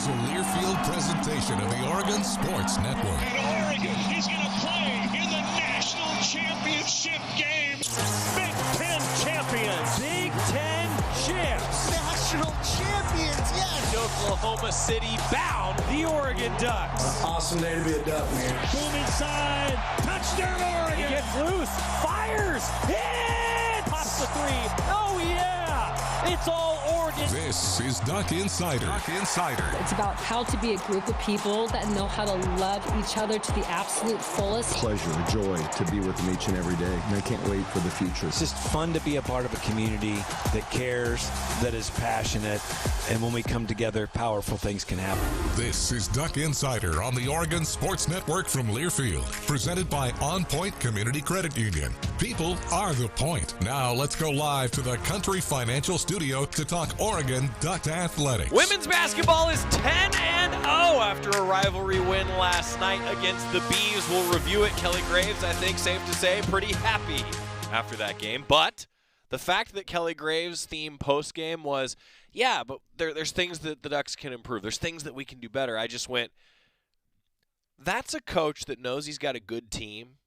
a Learfield presentation of the Oregon Sports Network. And Oregon is going to play in the national championship game. Big Ten champions. Big Ten champs. National champions, yes. Oklahoma City bound the Oregon Ducks. Awesome day to be a Duck, man. Boom inside. Touchdown Oregon. He gets loose. Fires. Hit. Pops the three. Oh, yeah. It's all Oregon. This is Duck Insider. Duck Insider. It's about how to be a group of people that know how to love each other to the absolute fullest. Pleasure, joy to be with them each and every day, and I can't wait for the future. It's just fun to be a part of a community that cares, that is passionate, and when we come together, powerful things can happen. This is Duck Insider on the Oregon Sports Network from Learfield, presented by OnPoint Community Credit Union. People are the point. Now let's go live to the Country Financial Studio to talk Oregon Duck Athletics. Women's basketball is 10-0 after a rivalry win last night against the Bees. We'll review it. Kelly Graves, I think, safe to say, pretty happy after that game. But the fact that Kelly Graves' theme post-game was, yeah, but there's things that the Ducks can improve. There's things that we can do better. I just went, that's a coach that knows he's got a good team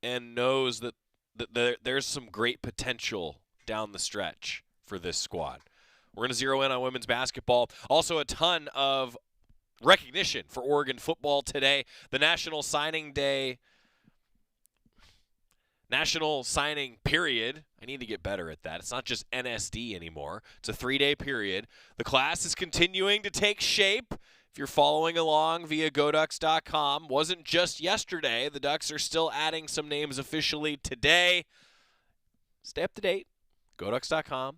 and knows that there's some great potential down the stretch for this squad. We're going to zero in on women's basketball. Also a ton of recognition for Oregon football today. The National Signing period. I need to get better at that. It's not just NSD anymore. It's a 3-day period. The class is continuing to take shape. If you're following along via GoDucks.com, wasn't just yesterday. The Ducks are still adding some names officially today. Stay up to date. GoDucks.com.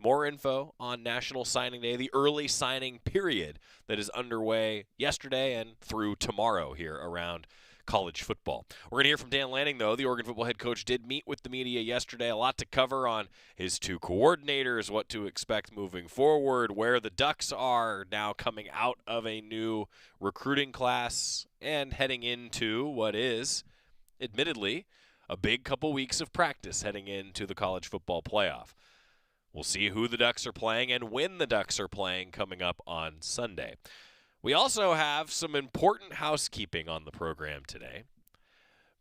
More info on National Signing Day, the early signing period that is underway yesterday and through tomorrow here around college football. We're going to hear from Dan Lanning, though. The Oregon football head coach did meet with the media yesterday. A lot to cover on his two coordinators, what to expect moving forward, where the Ducks are now coming out of a new recruiting class and heading into what is, admittedly, a big couple weeks of practice heading into the college football playoff. We'll see who the Ducks are playing and when the Ducks are playing coming up on Sunday. We also have some important housekeeping on the program today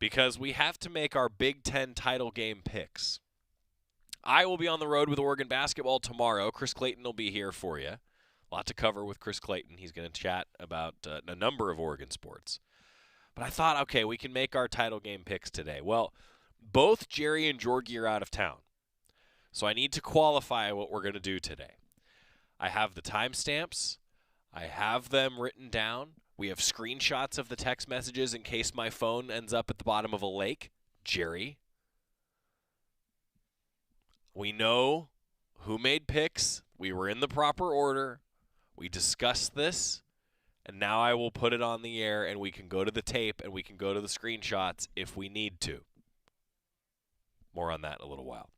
because we have to make our Big Ten title game picks. I will be on the road with Oregon basketball tomorrow. Chris Clayton will be here for you. A lot to cover with Chris Clayton. He's going to chat about a number of Oregon sports. But I thought, okay, we can make our title game picks today. Well, both Jerry and Georgie are out of town. So I need to qualify what we're going to do today. I have the timestamps. I have them written down. We have screenshots of the text messages in case my phone ends up at the bottom of a lake. Jerry. We know who made picks. We were in the proper order. We discussed this. And now I will put it on the air and we can go to the tape and we can go to the screenshots if we need to. More on that in a little while.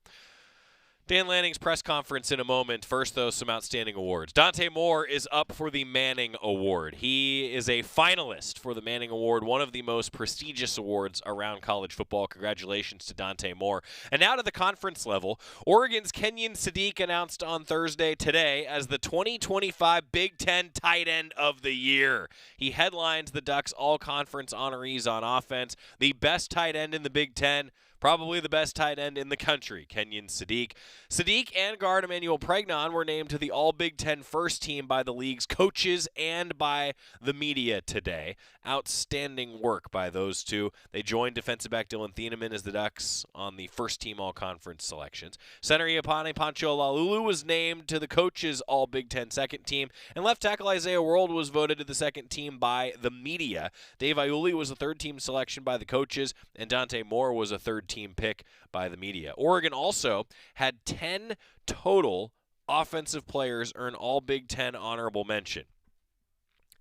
Dan Lanning's press conference in a moment. First, though, some outstanding awards. Dante Moore is up for the Manning Award. He is a finalist for the Manning Award, one of the most prestigious awards around college football. Congratulations to Dante Moore. And now to the conference level. Oregon's Kenyon Sadiq announced on Thursday today as the 2025 Big Ten Tight End of the Year. He headlines the Ducks All-Conference honorees on offense. The best tight end in the Big Ten. Probably the best tight end in the country, Kenyon Sadiq. Sadiq and guard Emmanuel Pregnon were named to the All-Big Ten first team by the league's coaches and by the media today. Outstanding work by those two. They joined defensive back Dylan Thieneman as the Ducks on the first-team All-Conference selections. Center Iapane Pancho-Lalulu was named to the coaches' All-Big Ten second team, and left tackle Isaiah World was voted to the second team by the media. Dave Iuli was a third-team selection by the coaches, and Dante Moore was a third-team pick by the media. Oregon also had 10 total offensive players earn all Big Ten honorable mention.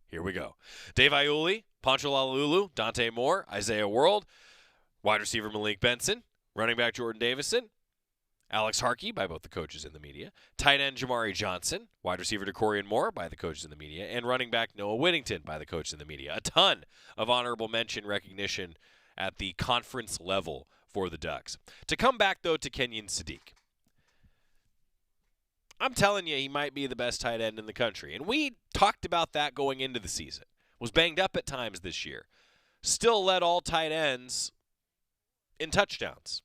Here we go. Dave Iuli, Pancho Lalulu, Dante Moore, Isaiah World, wide receiver Malik Benson, running back Jordan Davison, Alex Harkey by both the coaches and the media, tight end Jamari Johnson, wide receiver DeCorian Moore by the coaches and the media, and running back Noah Whittington by the coaches and the media. A ton of honorable mention recognition at the conference level for the Ducks. To come back, though, to Kenyon Sadiq. I'm telling you, he might be the best tight end in the country. And we talked about that going into the season. Was banged up at times this year. Still led all tight ends in touchdowns.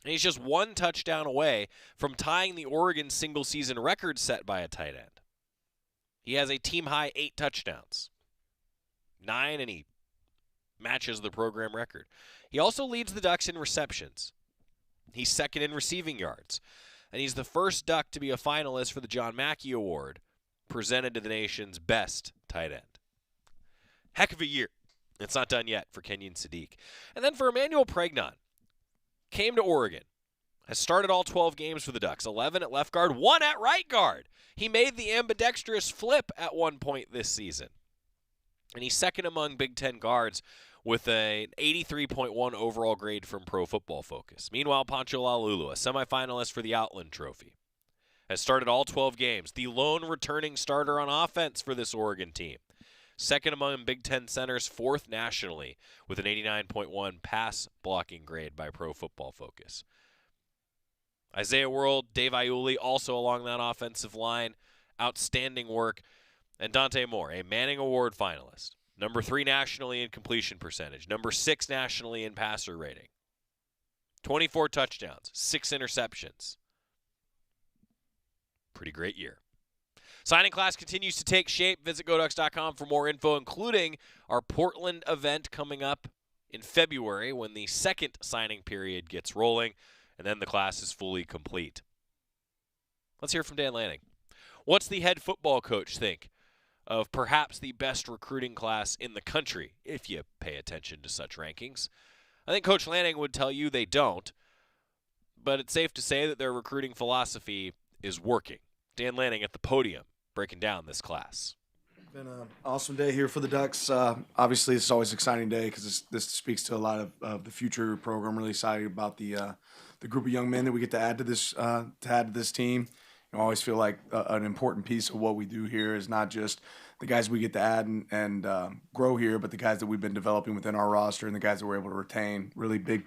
And he's just one touchdown away from tying the Oregon single-season record set by a tight end. He has a team-high 8 touchdowns. 9, and he matches the program record. He also leads the Ducks in receptions. He's second in receiving yards. And he's the first Duck to be a finalist for the John Mackey Award, presented to the nation's best tight end. Heck of a year. It's not done yet for Kenyon Sadiq. And then for Emmanuel Pregnon, came to Oregon, has started all 12 games for the Ducks, 11 at left guard, 1 at right guard. He made the ambidextrous flip at one point this season. And he's second among Big Ten guards with an 83.1 overall grade from Pro Football Focus. Meanwhile, Pancho Lalulu, a semifinalist for the Outland Trophy, has started all 12 games, the lone returning starter on offense for this Oregon team. Second among Big Ten centers, 4th nationally, with an 89.1 pass blocking grade by Pro Football Focus. Isaiah World, Dave Iuli, also along that offensive line. Outstanding work. And Dante Moore, a Manning Award finalist. Number 3 nationally in completion percentage. Number 6 nationally in passer rating. 24 touchdowns, 6 interceptions. Pretty great year. Signing class continues to take shape. Visit GoDucks.com for more info, including our Portland event coming up in February when the second signing period gets rolling, and then the class is fully complete. Let's hear from Dan Lanning. What's the head football coach think of perhaps the best recruiting class in the country, if you pay attention to such rankings? I think Coach Lanning would tell you they don't, but it's safe to say that their recruiting philosophy is working. Dan Lanning at the podium, breaking down this class. Been an awesome day here for the Ducks. Obviously, it's always an exciting day because this speaks to a lot of the future program. Really excited about the group of young men that we get to add to this team. I always feel like an important piece of what we do here is not just the guys we get to add and grow here, but the guys that we've been developing within our roster and the guys that we're able to retain. Really big,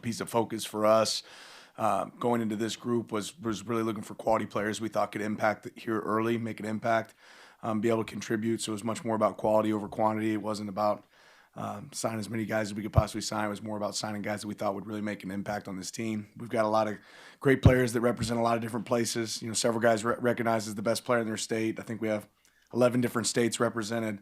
piece of focus for us. Going into this group was really looking for quality players we thought could impact here early, make an impact, be able to contribute. So it was much more about quality over quantity. It wasn't about signing as many guys as we could possibly sign. It was more about signing guys that we thought would really make an impact on this team. We've got a lot of great players that represent a lot of different places. Several guys recognized as the best player in their state. I think we have 11 different states represented.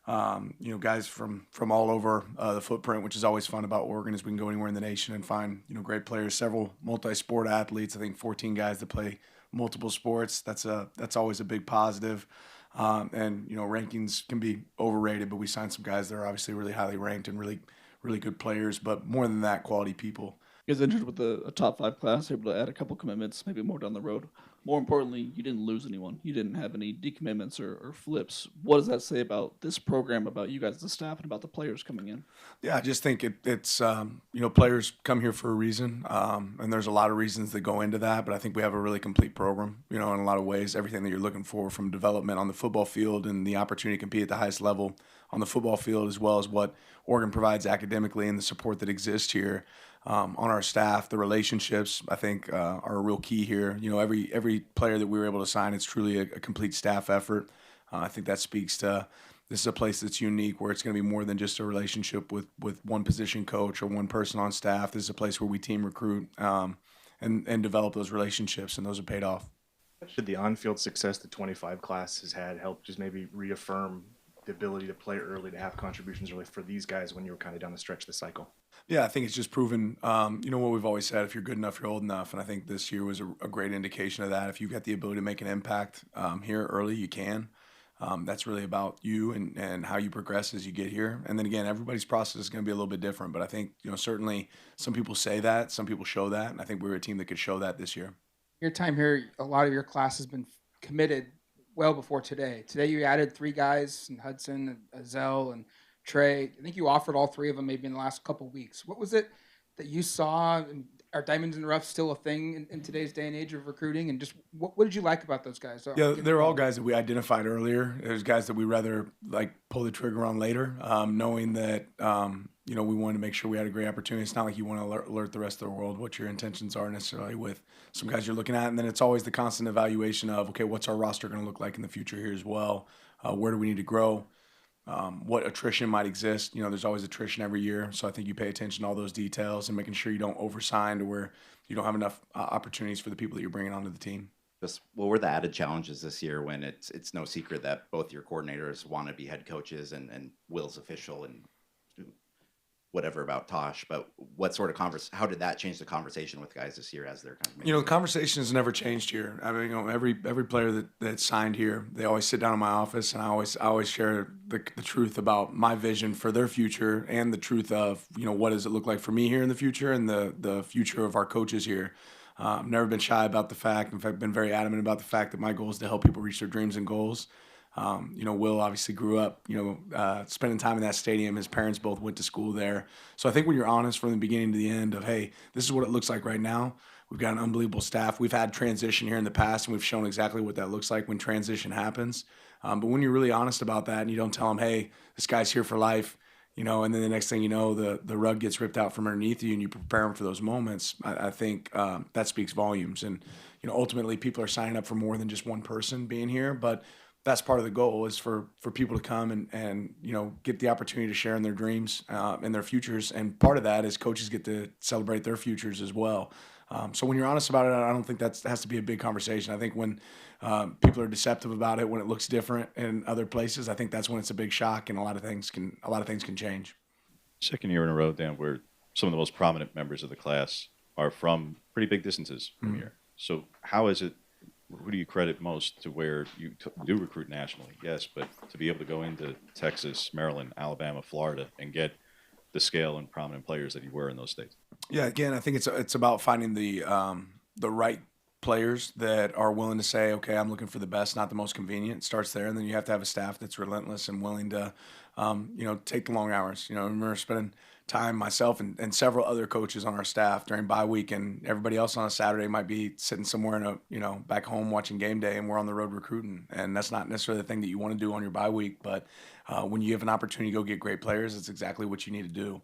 Guys from all over the footprint, which is always fun about Oregon, is we can go anywhere in the nation and find, great players, several multi-sport athletes. I think 14 guys that play multiple sports. That's always a big positive. Rankings can be overrated, but we signed some guys that are obviously really highly ranked and really, really good players, but more than that, quality people. You guys entered with a top 5 class, able to add a couple commitments, maybe more down the road. More importantly, you didn't lose anyone. You didn't have any decommitments or flips. What does that say about this program, about you guys, the staff, and about the players coming in? Yeah, I just think it's players come here for a reason, and there's a lot of reasons that go into that, but I think we have a really complete program, in a lot of ways. Everything that you're looking for from development on the football field and the opportunity to compete at the highest level on the football field, as well as what Oregon provides academically and the support that exists here. On our staff, the relationships, I think, are a real key here. Every player that we were able to sign, it's truly a complete staff effort. I think that speaks to this is a place that's unique, where it's going to be more than just a relationship with one position coach or one person on staff. This is a place where we team recruit and develop those relationships, and those have paid off. Should the on-field success the 25 class has had help just maybe reaffirm the ability to play early, to have contributions early for these guys when you were kind of down the stretch of the cycle? Yeah, I think it's just proven, what we've always said, if you're good enough, you're old enough. And I think this year was a great indication of that. If you've got the ability to make an impact here early, you can. That's really about you and how you progress as you get here. And then again, everybody's process is going to be a little bit different. But I think, certainly some people say that, some people show that. And I think we were a team that could show that this year. Your time here, a lot of your class has been committed well before today. Today you added 3 guys, and Hudson, and Azell, and Trey. I think you offered all 3 of them maybe in the last couple of weeks. What was it that you saw? And are diamonds in the rough still a thing in today's day and age of recruiting? And just what did you like about those guys? Yeah, they're all guys that we identified earlier. There's guys that we rather pull the trigger on later, knowing that we wanted to make sure we had a great opportunity. It's not like you want to alert the rest of the world what your intentions are necessarily with some guys you're looking at. And then it's always the constant evaluation of, okay, what's our roster going to look like in the future here as well? Where do we need to grow? What attrition might exist? There's always attrition every year. So I think you pay attention to all those details and making sure you don't oversign to where you don't have enough opportunities for the people that you're bringing onto the team. Just what were the added challenges this year when it's no secret that both your coordinators want to be head coaches and Will's official and whatever about Tosh, but what sort of how did that change the conversation with guys this year as they're kind of the conversation has never changed here. I mean, every player that's signed here, they always sit down in my office, and I always share the truth about my vision for their future and the truth of what does it look like for me here in the future and the future of our coaches here. I've never been shy about the fact. In fact, been very adamant about the fact that my goal is to help people reach their dreams and goals. Will obviously grew up, spending time in that stadium. His parents both went to school there. So I think when you're honest from the beginning to the end of, hey, this is what it looks like right now. We've got an unbelievable staff. We've had transition here in the past, and we've shown exactly what that looks like when transition happens. But when you're really honest about that and you don't tell them, hey, this guy's here for life, and then the next thing you know, the rug gets ripped out from underneath you and you prepare them for those moments, I think that speaks volumes. And, ultimately people are signing up for more than just one person being here, but that's part of the goal is for people to come and get the opportunity to share in their dreams and their futures. And part of that is coaches get to celebrate their futures as well. So when you're honest about it, I don't think that has to be a big conversation. I think when people are deceptive about it, when it looks different in other places, I think that's when it's a big shock and a lot of things can change. Second year in a row, Dan, where some of the most prominent members of the class are from pretty big distances from here. So how is it? Who do you credit most to where you do recruit nationally? Yes, but to be able to go into Texas, Maryland, Alabama, Florida, and get the scale and prominent players that you were in those states. Yeah, again, I think it's about finding the right players that are willing to say, okay, I'm looking for the best, not the most convenient. It starts there, and then you have to have a staff that's relentless and willing to, take the long hours. I remember spending time myself and several other coaches on our staff during bye week, and everybody else on a Saturday might be sitting somewhere in back home watching game day, and we're on the road recruiting. And that's not necessarily the thing that you want to do on your bye week, but when you have an opportunity to go get great players, it's exactly what you need to do.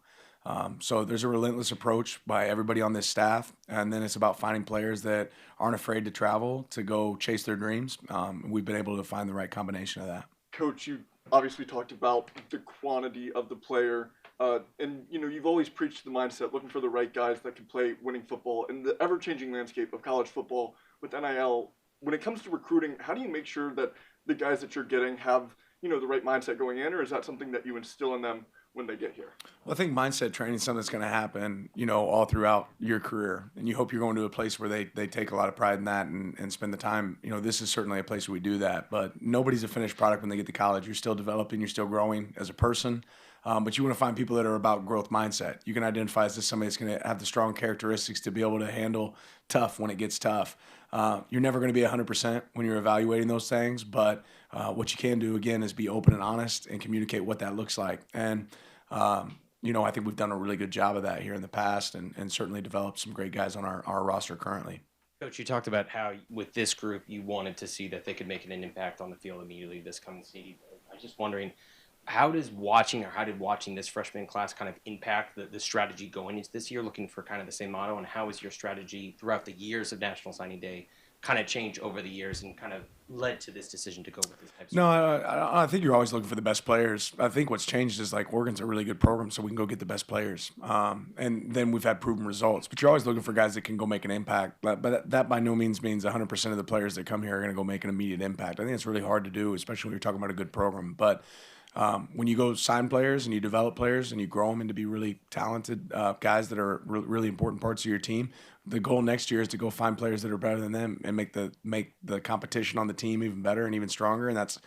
So there's a relentless approach by everybody on this staff, and then it's about finding players that aren't afraid to travel to go chase their dreams. We've been able to find the right combination of that. Coach, you obviously talked about the quantity of the player, and you've always preached the mindset, looking for the right guys that can play winning football. In the ever-changing landscape of college football with NIL, when it comes to recruiting, how do you make sure that the guys that you're getting have the right mindset going in, or is that something that you instill in them when they get here? Well, I think mindset training is something that's going to happen, all throughout your career. And you hope you're going to a place where they take a lot of pride in that and spend the time. This is certainly a place where we do that. But nobody's a finished product when they get to college. You're still developing. You're still growing as a person. But you want to find people that are about growth mindset. You can identify as somebody that's going to have the strong characteristics to be able to handle tough when it gets tough. You're never going to be 100% when you're evaluating those things, but what you can do, again, is be open and honest and communicate what that looks like. And, I think we've done a really good job of that here in the past and certainly developed some great guys on our roster currently. Coach, you talked about how with this group you wanted to see that they could make an impact on the field immediately this coming season. I was just wondering, how did watching this freshman class kind of impact the strategy going into this year, looking for kind of the same motto, and how has your strategy throughout the years of National Signing Day kind of changed over the years and kind of led to this decision to go with this type of I think you're always looking for the best players. I think what's changed is Oregon's a really good program, so we can go get the best players. And then we've had proven results. But you're always looking for guys that can go make an impact. But that by no means means 100% of the players that come here are going to go make an immediate impact. I think it's really hard to do, especially when you're talking about a good program. But when you go sign players and you develop players and you grow them into be really talented guys that are really important parts of your team, the goal next year is to go find players that are better than them and make the competition on the team even better and even stronger. And that's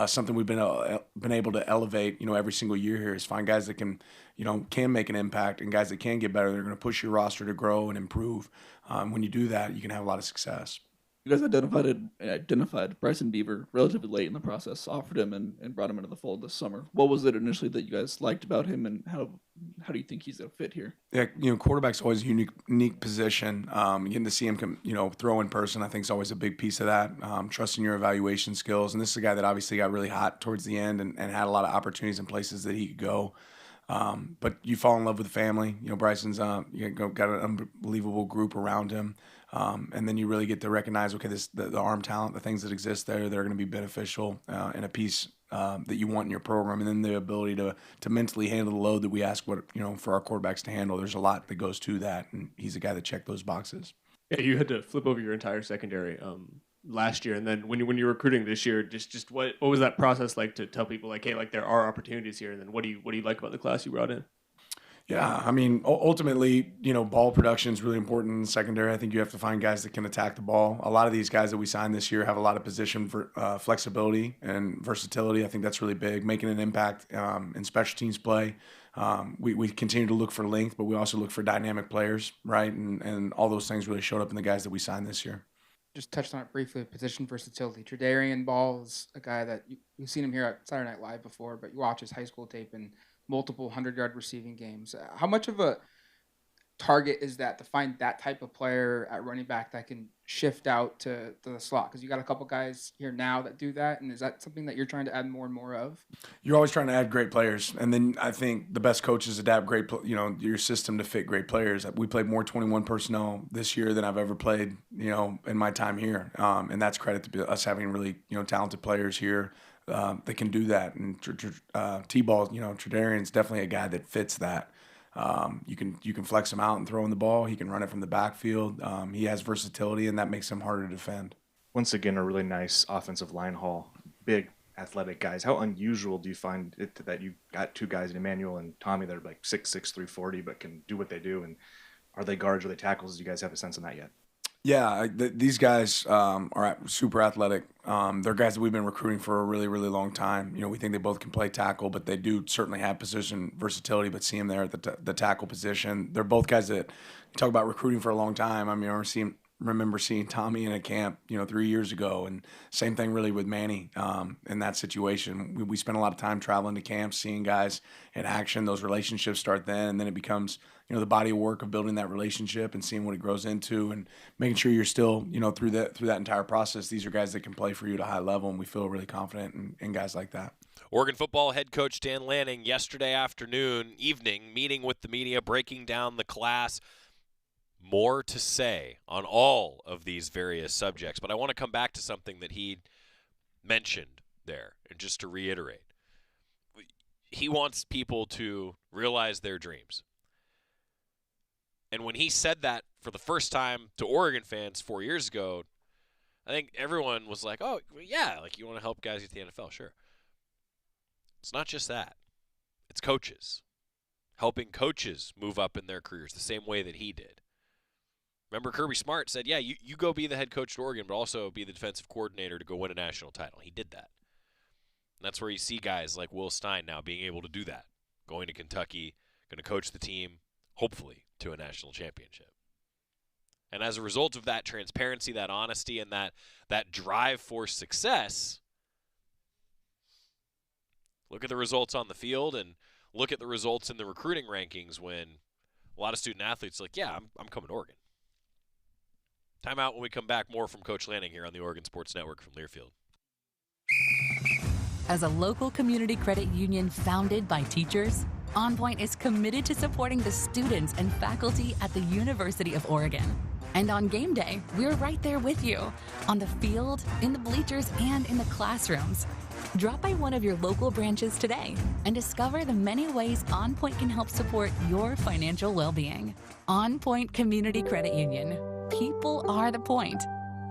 something we've been able to elevate, every single year here, is find guys that can make an impact and guys that can get better. They're going to push your roster to grow and improve. When you do that, you can have a lot of success. You guys identified Bryson Beaver relatively late in the process, offered him and brought him into the fold this summer. What was it initially that you guys liked about him, and how do you think he's going to fit here? Yeah, quarterback's always a unique position. Getting to see him, throw in person, I think is always a big piece of that. Trusting your evaluation skills, and this is a guy that obviously got really hot towards the end and had a lot of opportunities in places that he could go. But you fall in love with the family. Bryson's got an unbelievable group around him. And then you really get to recognize, okay, the arm talent, the things that exist there, they're going to be beneficial in a piece that you want in your program. And then the ability to mentally handle the load that we ask for our quarterbacks to handle. There's a lot that goes to that, and he's a guy that checked those boxes. Yeah, you had to flip over your entire secondary last year, and then when you're recruiting this year, just what was that process like to tell people like, hey, like there are opportunities here, and then what do you like about the class you brought in? Yeah, I mean, ultimately, ball production is really important in the secondary. I think you have to find guys that can attack the ball. A lot of these guys that we signed this year have a lot of position flexibility and versatility. I think that's really big, making an impact in special teams play. We continue to look for length, but we also look for dynamic players, right? And all those things really showed up in the guys that we signed this year. Just touched on it briefly, position versatility. Tre'Davious Ball is a guy that you've seen him here at Saturday Night Live before, but you watch his high school tape and multiple 100-yard receiving games. How much of a target is that to find that type of player at running back that can shift out to the slot? Because you got a couple guys here now that do that, and is that something that you're trying to add more and more of? You're always trying to add great players, and then I think the best coaches adapt your system to fit great players. We played more 21 personnel this year than I've ever played, in my time here, and that's credit to us having really talented players here that can do that. And T-ball, Tre'Davious is definitely a guy that fits that. You can flex him out and throw in the ball. He can run it from the backfield. He has versatility, and that makes him harder to defend. Once again, a really nice offensive line haul. Big, athletic guys. How unusual do you find it that you got two guys in Emmanuel and Tommy that are like 6'6", 340, but can do what they do? And are they guards or are they tackles? Do you guys have a sense on that yet? Yeah, these guys are super athletic. They're guys that we've been recruiting for a really, really long time. We think they both can play tackle, but they do certainly have position versatility, but see them there at the tackle position. They're both guys that you talk about recruiting for a long time. I mean, I remember seeing Tommy in a camp, 3 years ago, and same thing really with Manny in that situation. We spent a lot of time traveling to camps, seeing guys in action. Those relationships start then, and then it becomes the body of work of building that relationship and seeing what it grows into, and making sure you're still through that entire process. These are guys that can play for you at a high level, and we feel really confident in guys like that. Oregon football head coach Dan Lanning yesterday evening, meeting with the media, breaking down the class. More to say on all of these various subjects, but I want to come back to something that he mentioned there, and just to reiterate, he wants people to realize their dreams. And when he said that for the first time to Oregon fans 4 years ago, I think everyone was like, oh, yeah, like you want to help guys get to the NFL, sure. It's not just that. It's coaches. Helping coaches move up in their careers the same way that he did. Remember, Kirby Smart said, yeah, you go be the head coach at Oregon, but also be the defensive coordinator to go win a national title. He did that. And that's where you see guys like Will Stein now being able to do that, going to Kentucky, going to coach the team, hopefully, to a national championship. And as a result of that transparency, that honesty, and that drive for success, look at the results on the field and look at the results in the recruiting rankings when a lot of student athletes are like, yeah, I'm coming to Oregon. Time out. When we come back, more from Coach Lanning here on the Oregon Sports Network from Learfield. As a local community credit union founded by teachers, OnPoint is committed to supporting the students and faculty at the University of Oregon. And on game day, we're right there with you, on the field, in the bleachers, and in the classrooms. Drop by one of your local branches today and discover the many ways OnPoint can help support your financial well-being. OnPoint Community Credit Union. People are the point.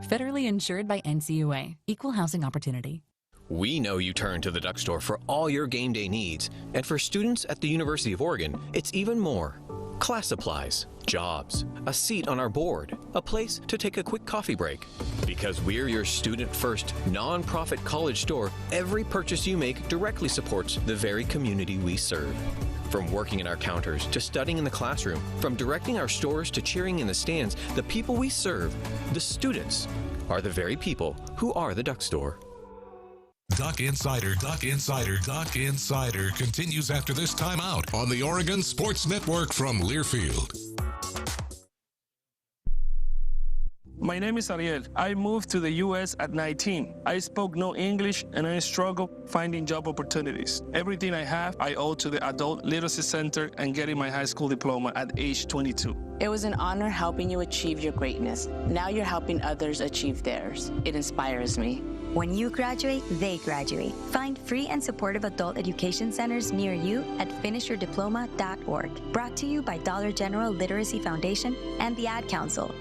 Federally insured by NCUA. Equal housing opportunity. We know you turn to the Duck Store for all your game day needs. And for students at the University of Oregon, it's even more. Class supplies, jobs, a seat on our board, a place to take a quick coffee break. Because we're your student-first, non-profit college store, every purchase you make directly supports the very community we serve. From working in our counters to studying in the classroom, from directing our stores to cheering in the stands, the people we serve, the students, are the very people who are the Duck Store. Duck Insider continues after this timeout on the Oregon Sports Network from Learfield. My name is Ariel. I moved to the U.S. at 19. I spoke no English and I struggled finding job opportunities. Everything I have, I owe to the Adult Literacy Center and getting my high school diploma at age 22. It was an honor helping you achieve your greatness. Now you're helping others achieve theirs. It inspires me. When you graduate, they graduate. Find free and supportive adult education centers near you at finishyourdiploma.org. Brought to you by Dollar General Literacy Foundation and the Ad Council.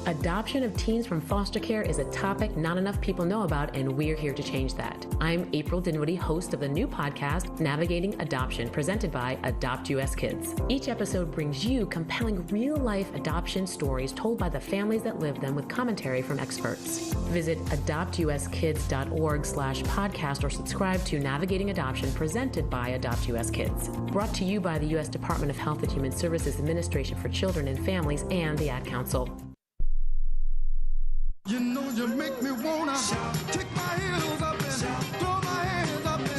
Adoption of teens from foster care is a topic not enough people know about, and we're here to change that. I'm April Dinwiddie, host of the new podcast, Navigating Adoption, presented by Adopt US Kids. Each episode brings you compelling real-life adoption stories told by the families that live them with commentary from experts. Visit adoptuskids.org/podcast or subscribe to Navigating Adoption, presented by Adopt US Kids. Brought to you by the U.S. Department of Health and Human Services Administration for Children and Families and the Ad Council. You know you make me wanna kick my heels up and throw my hands up and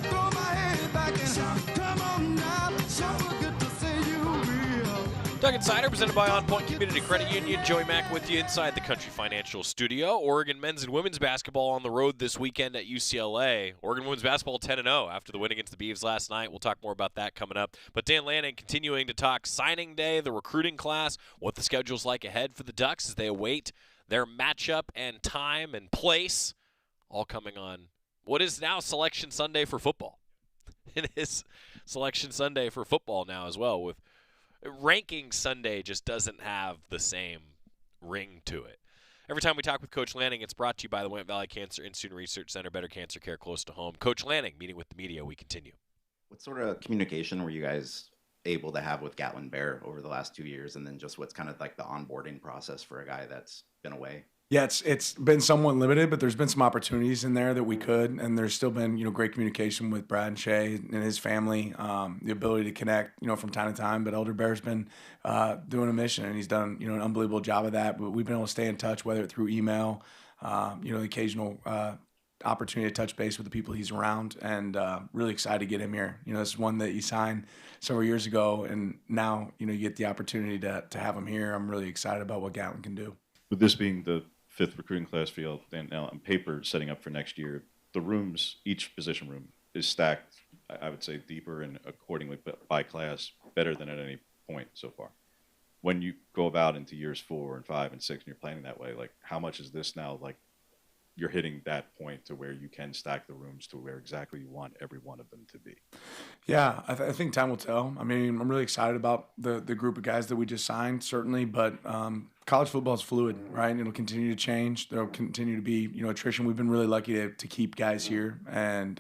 throw my head back and come on now, so good to see you real. Doug Insider, presented by OnPoint Community Credit Union. Joey Mack with you inside the Country Financial Studio. Oregon men's and women's basketball on the road this weekend at UCLA. Oregon women's basketball 10-0 after the win against the Beavs last night. We'll talk more about that coming up. But Dan Lanning continuing to talk signing day, the recruiting class, what the schedule's like ahead for the Ducks as they await their matchup and time and place, all coming on what is now Selection Sunday for football. It is Selection Sunday for football now as well. With Ranking Sunday just doesn't have the same ring to it. Every time we talk with Coach Lanning, it's brought to you by the Willamette Valley Cancer Institute Research Center, better cancer care close to home. Coach Lanning, meeting with the media. We continue. What sort of communication were you guys able to have with Gatlin Bear over the last 2 years, and then just what's kind of like the onboarding process for a guy that's been away? Yeah, it's been somewhat limited, but there's been some opportunities in there that we could, and there's still been great communication with Brad and Shay and his family, the ability to connect from time to time. But Elder Bear's been doing a mission, and he's done an unbelievable job of that. But we've been able to stay in touch, whether through email, the occasional opportunity to touch base with the people he's around, and really excited to get him here. This is one that he signed several years ago, and now you get the opportunity to have him here. I'm really excited about what Gatlin can do. With this being the fifth recruiting class field, and now on paper setting up for next year, the rooms, each position room is stacked, I would say, deeper and accordingly by class, better than at any point so far. When you go about into years 4 and 5 and 6 and you're planning that way, like how much is this now like you're hitting that point to where you can stack the rooms to where exactly you want every one of them to be? Yeah, I think time will tell. I mean, I'm really excited about the group of guys that we just signed, certainly, but college football is fluid, right? It'll continue to change. There'll continue to be, attrition. We've been really lucky to keep guys here and,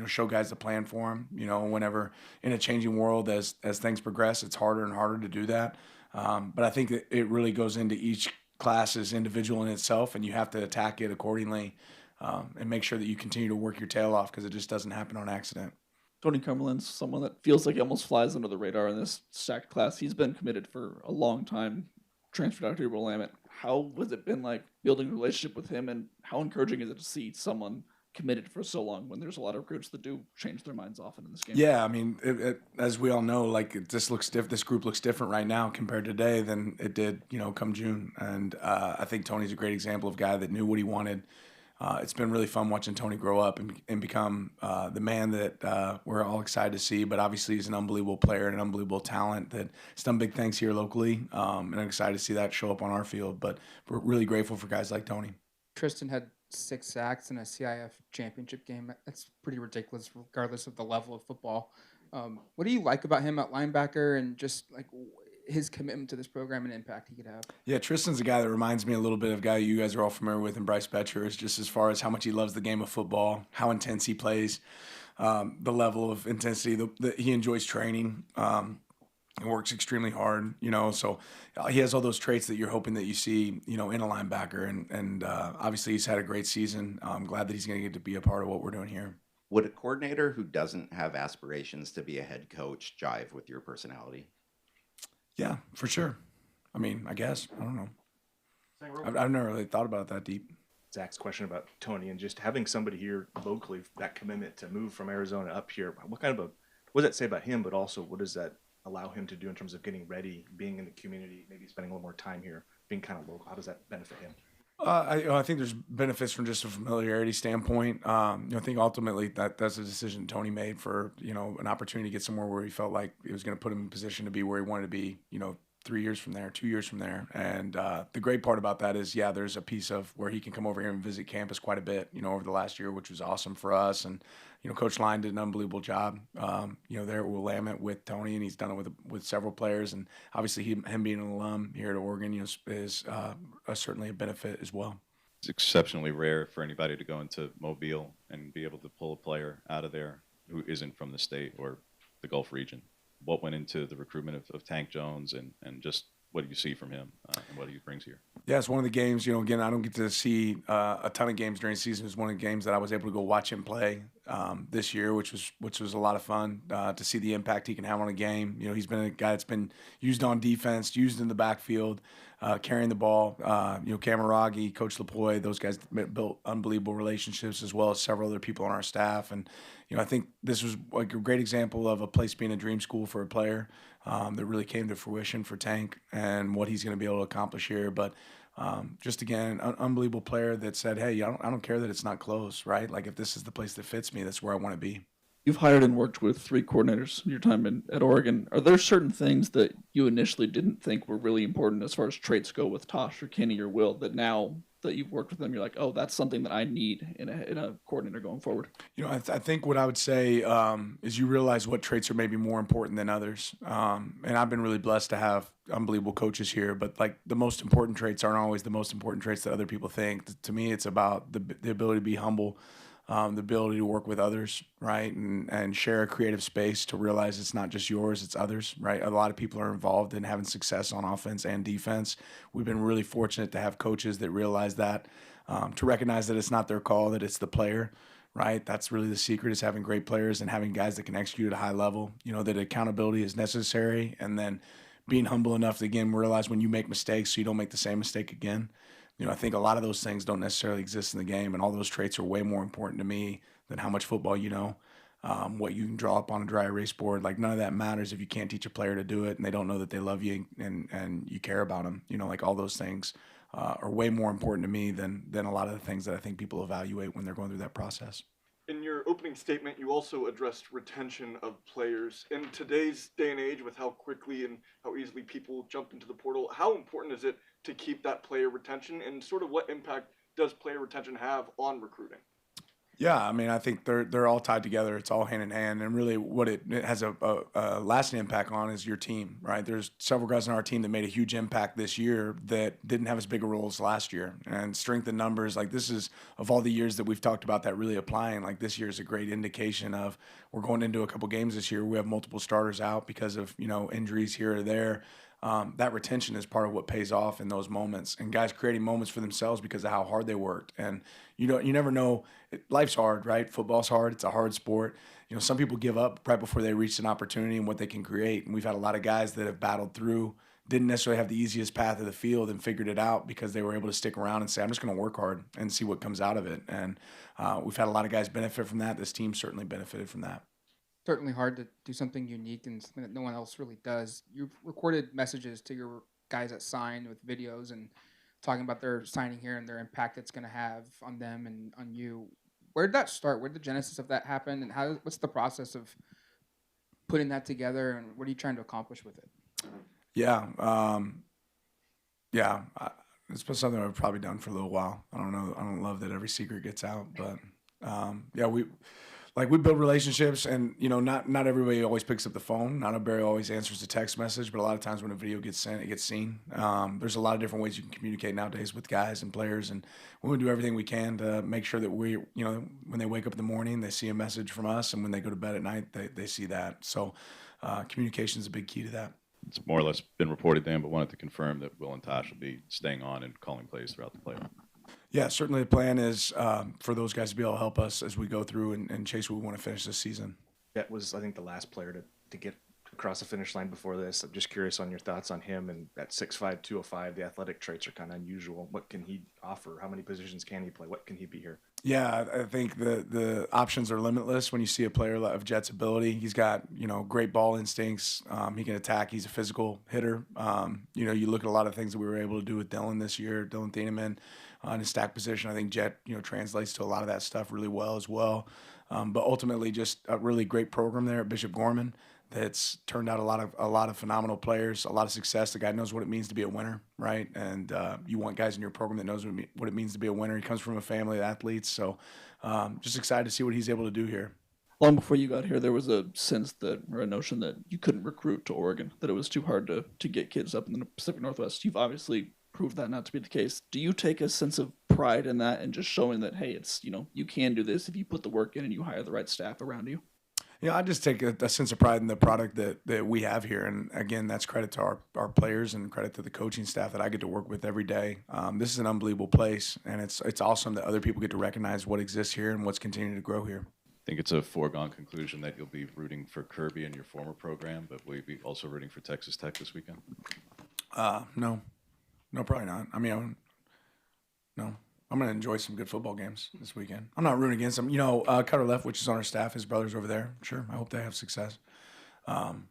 show guys the plan for them. Whenever in a changing world, as things progress, it's harder and harder to do that. But I think that it really goes into each class is individual in itself, and you have to attack it accordingly and make sure that you continue to work your tail off because it just doesn't happen on accident. Tony Cumberland's someone that feels like he almost flies under the radar in this stacked class. He's been committed for a long time, transferred out to Willamette. How has it been like building a relationship with him, and how encouraging is it to see someone committed for so long when there's a lot of recruits that do change their minds often in this game? Yeah, I mean, as we all know, this group looks different right now compared to today than it did, come June. And I think Tony's a great example of a guy that knew what he wanted. It's been really fun watching Tony grow up and become the man that we're all excited to see. But obviously, he's an unbelievable player and an unbelievable talent that's done big things here locally. And I'm excited to see that show up on our field. But we're really grateful for guys like Tony. Tristan had 6 sacks in a CIF championship game. That's pretty ridiculous, regardless of the level of football. What do you like about him at linebacker, and just like his commitment to this program and impact he could have? Yeah, Tristan's a guy that reminds me a little bit of a guy you guys are all familiar with, and Bryce Betcher, is just as far as how much he loves the game of football, how intense he plays, the level of intensity that he enjoys training. He works extremely hard, so he has all those traits that you're hoping that you see, in a linebacker. And obviously he's had a great season. I'm glad that he's going to get to be a part of what we're doing here. Would a coordinator who doesn't have aspirations to be a head coach jive with your personality? Yeah, for sure. I mean, I guess. I don't know. I've never really thought about it that deep. Zach's question about Tony and just having somebody here locally, that commitment to move from Arizona up here, what does that say about him, but also what does that allow him to do in terms of getting ready, being in the community, maybe spending a little more time here being kind of local? How does that benefit him? I think there's benefits from just a familiarity standpoint. I think ultimately that's a decision Tony made for an opportunity to get somewhere where he felt like it was going to put him in position to be where he wanted to be. 3 years from there, 2 years from there, and the great part about that is, there's a piece of where he can come over here and visit campus quite a bit. Over the last year, which was awesome for us, and Coach Line did an unbelievable job. There at Willamette with Tony, and he's done it with several players, and obviously him being an alum here at Oregon, is certainly a benefit as well. It's exceptionally rare for anybody to go into Mobile and be able to pull a player out of there who isn't from the state or the Gulf region. What went into the recruitment of Tank Jones, and just what do you see from him and what he brings here? Yeah, it's one of the games, again, I don't get to see a ton of games during the season. It's one of the games that I was able to go watch him play this year, which was a lot of fun to see the impact he can have on a game. He's been a guy that's been used on defense, used in the backfield, carrying the ball. Cameragi, Coach LaPoy, those guys built unbelievable relationships, as well as several other people on our staff. And, I think this was like a great example of a place being a dream school for a player that really came to fruition for Tank and what he's going to be able to accomplish here. But just again, an unbelievable player that said, hey, I don't care that it's not close, right? Like, if this is the place that fits me, that's where I want to be. You've hired and worked with 3 coordinators in your time at Oregon. Are there certain things that you initially didn't think were really important as far as traits go with Tosh or Kenny or Will that now that you've worked with them, you're like, oh, that's something that I need in a coordinator going forward? I think what I would say is you realize what traits are maybe more important than others. And I've been really blessed to have unbelievable coaches here, but like the most important traits aren't always the most important traits that other people think. To me, it's about the ability to be humble, the ability to work with others, right, and share a creative space to realize it's not just yours, it's others, right? A lot of people are involved in having success on offense and defense. We've been really fortunate to have coaches that realize that, to recognize that it's not their call, that it's the player, right? That's really the secret, is having great players and having guys that can execute at a high level, that accountability is necessary, and then being humble enough to, again, realize when you make mistakes so you don't make the same mistake again. I think a lot of those things don't necessarily exist in the game, and all those traits are way more important to me than how much football you know, what you can draw up on a dry erase board. Like, none of that matters if you can't teach a player to do it and they don't know that they love you and you care about them. Like, all those things are way more important to me than a lot of the things that I think people evaluate when they're going through that process. In your opening statement, you also addressed retention of players. In today's day and age, with how quickly and how easily people jump into the portal, how important is it to keep that player retention, and sort of what impact does player retention have on recruiting? Yeah, I mean, I think they're all tied together. It's all hand in hand, and really what it has a lasting impact on is your team, right? There's several guys on our team that made a huge impact this year that didn't have as big a role as last year. And strength in numbers, like, this is, of all the years that we've talked about that really applying, like, this year is a great indication of, we're going into a couple games this year. We have multiple starters out because of, injuries here or there. That retention is part of what pays off in those moments, and guys creating moments for themselves because of how hard they worked. And you never know. Life's hard, right? Football's hard. It's a hard sport. Some people give up right before they reach an opportunity and what they can create. And we've had a lot of guys that have battled through, didn't necessarily have the easiest path of the field, and figured it out because they were able to stick around and say, I'm just going to work hard and see what comes out of it. And we've had a lot of guys benefit from that. This team certainly benefited from that. Certainly hard to do something unique and something that no one else really does. You've recorded messages to your guys that signed with videos and talking about their signing here and their impact it's going to have on them and on you. Where did that start? Where did the genesis of that happen? And what's the process of putting that together, and what are you trying to accomplish with it? Yeah. It's been something I've probably done for a little while. I don't know. I don't love that every secret gets out, but we build relationships, and not everybody always picks up the phone. Not everybody always answers the text message, but a lot of times when a video gets sent, it gets seen. There's a lot of different ways you can communicate nowadays with guys and players, and we want to do everything we can to make sure that when they wake up in the morning, they see a message from us, and when they go to bed at night, they see that. So communication is a big key to that. It's more or less been reported then, but wanted to confirm that Will and Tosh will be staying on and calling plays throughout the playoff. Yeah, certainly the plan is for those guys to be able to help us as we go through and chase what we want to finish this season. That was, I think, the last player to get to across the finish line before this. I'm just curious on your thoughts on him and that 6'5", 205. The athletic traits are kind of unusual. What can he offer? How many positions can he play? What can he be here? Yeah, I think the options are limitless when you see a player of Jet's ability. He's got, great ball instincts. He can attack. He's a physical hitter. You look at a lot of things that we were able to do with Dylan this year, Dylan Thieneman in his stack position. I think Jet, translates to a lot of that stuff really well as well. But ultimately just a really great program there at Bishop Gorman that's turned out a lot of phenomenal players, a lot of success. The guy knows what it means to be a winner, right? And you want guys in your program that knows what it means to be a winner. He comes from a family of athletes, so just excited to see what he's able to do here. Long before you got here, there was a sense that, or a notion that you couldn't recruit to Oregon, that it was too hard to get kids up in the Pacific Northwest. You've obviously proved that not to be the case. Do you take a sense of pride in that and just showing that, hey, it's, you can do this if you put the work in and you hire the right staff around you? Yeah, I just take a sense of pride in the product that we have here. And again, that's credit to our players and credit to the coaching staff that I get to work with every day. This is an unbelievable place, and it's awesome that other people get to recognize what exists here and what's continuing to grow here. I think it's a foregone conclusion that you'll be rooting for Kirby and your former program, but will you be also rooting for Texas Tech this weekend? No, probably not. I mean, no. I'm going to enjoy some good football games this weekend. I'm not rooting against them. Cutter Left, which is on our staff, his brother's over there. Sure, I hope they have success. I'm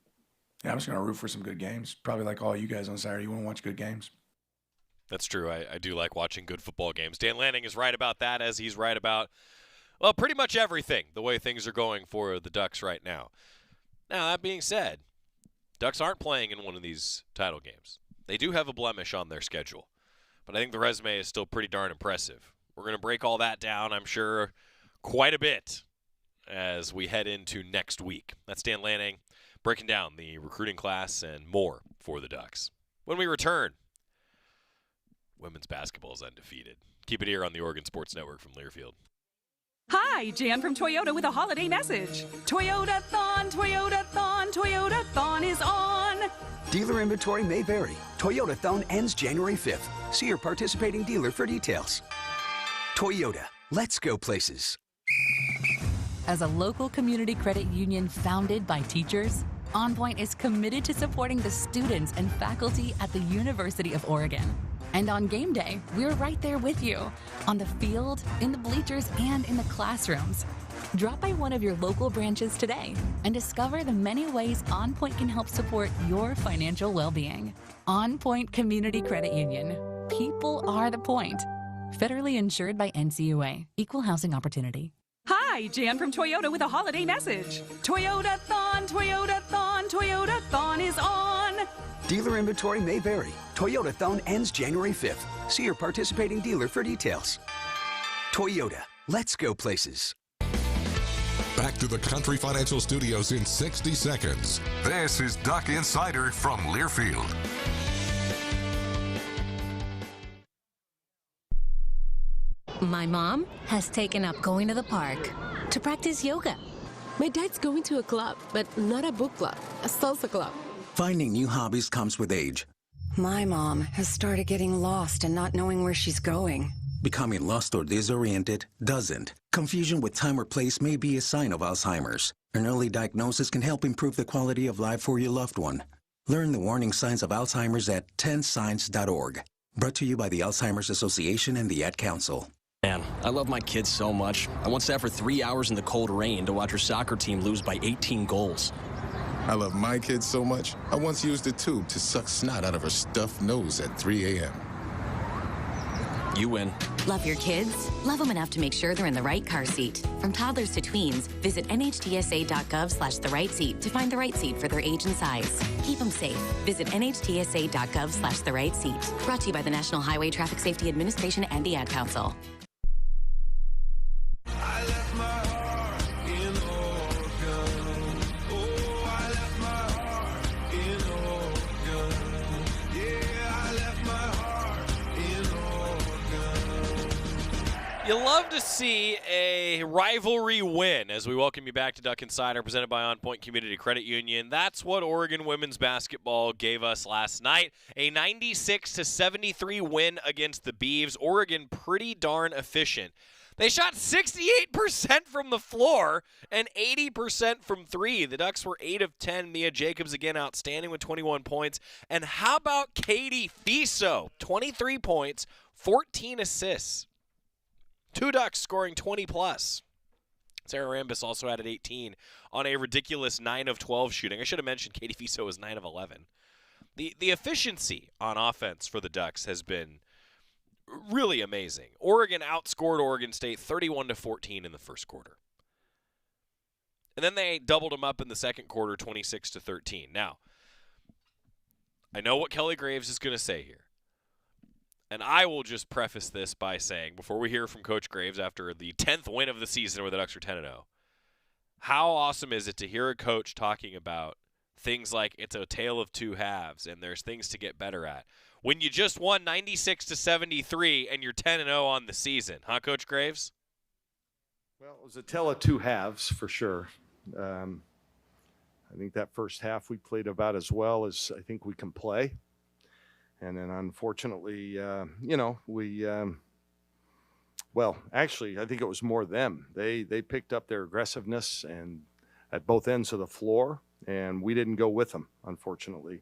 just going to root for some good games. Probably like all you guys on Saturday. You want to watch good games. That's true. I do like watching good football games. Dan Lanning is right about that, as he's right about, well, pretty much everything, the way things are going for the Ducks right now. Now, that being said, Ducks aren't playing in one of these title games. They do have a blemish on their schedule. But I think the resume is still pretty darn impressive. We're going to break all that down, I'm sure, quite a bit as we head into next week. That's Dan Lanning breaking down the recruiting class and more for the Ducks. When we return, women's basketball is undefeated. Keep it here on the Oregon Sports Network from Learfield. Hi, Jan from Toyota with a holiday message. Toyota-thon, Toyota-thon, Toyota-thon is on. Dealer inventory may vary. Toyota-thon ends January 5th. See your participating dealer for details. Toyota, let's go places. As a local community credit union founded by teachers, OnPoint is committed to supporting the students and faculty at the University of Oregon. And on game day, we're right there with you, on the field, in the bleachers, and in the classrooms. Drop by one of your local branches today and discover the many ways OnPoint can help support your financial well-being. OnPoint Community Credit Union. People are the point. Federally insured by NCUA. Equal housing opportunity. Hi, Jan from Toyota with a holiday message. Toyota-thon, Toyota-thon, Toyota-thon is on. Dealer inventory may vary. Toyota-thon ends January 5th. See your participating dealer for details. Toyota, let's go places. Back to the Country Financial Studios in 60 seconds. This is Duck Insider from Learfield. My mom has taken up going to the park to practice yoga. My dad's going to a club, but not a book club, a salsa club. Finding new hobbies comes with age. My mom has started getting lost and not knowing where she's going. Becoming lost or disoriented doesn't. Confusion with time or place may be a sign of Alzheimer's. An early diagnosis can help improve the quality of life for your loved one. Learn the warning signs of Alzheimer's at 10signs.org. Brought to you by the Alzheimer's Association and the Ad Council. Man, I love my kids so much. I once sat for 3 hours in the cold rain to watch her soccer team lose by 18 goals. I love my kids so much, I once used a tube to suck snot out of her stuffed nose at 3 a.m. You win. Love your kids? Love them enough to make sure they're in the right car seat. From toddlers to tweens, visit nhtsa.gov/the right seat to find the right seat for their age and size. Keep them safe. Visit nhtsa.gov/the right seat. Brought to you by the National Highway Traffic Safety Administration and the Ad Council. You love to see a rivalry win as we welcome you back to Duck Insider, presented by OnPoint Community Credit Union. That's what Oregon women's basketball gave us last night. A 96-73 win against the Beavs. Oregon pretty darn efficient. They shot 68% from the floor and 80% from three. The Ducks were 8 of 10. Mia Jacobs again outstanding with 21 points. And how about Katie Fiso? 23 points, 14 assists. 2 Ducks scoring 20+. Sarah Rambis also added 18 on a ridiculous 9 of 12 shooting. I should have mentioned Katie Fiso was 9 of 11. The efficiency on offense for the Ducks has been really amazing. Oregon outscored Oregon State 31-14 in the first quarter. And then they doubled them up in the second quarter 26-13. Now, I know what Kelly Graves is going to say here. And I will just preface this by saying, before we hear from Coach Graves after the 10th win of the season where the Ducks are 10-0, how awesome is it to hear a coach talking about things like it's a tale of two halves and there's things to get better at when you just won 96-73 and you're 10-0 on the season, huh, Coach Graves? Well, it was a tale of two halves for sure. I think that first half we played about as well as I think we can play. And then unfortunately, well, actually, I think it was more them. They picked up their aggressiveness and at both ends of the floor, and we didn't go with them, unfortunately.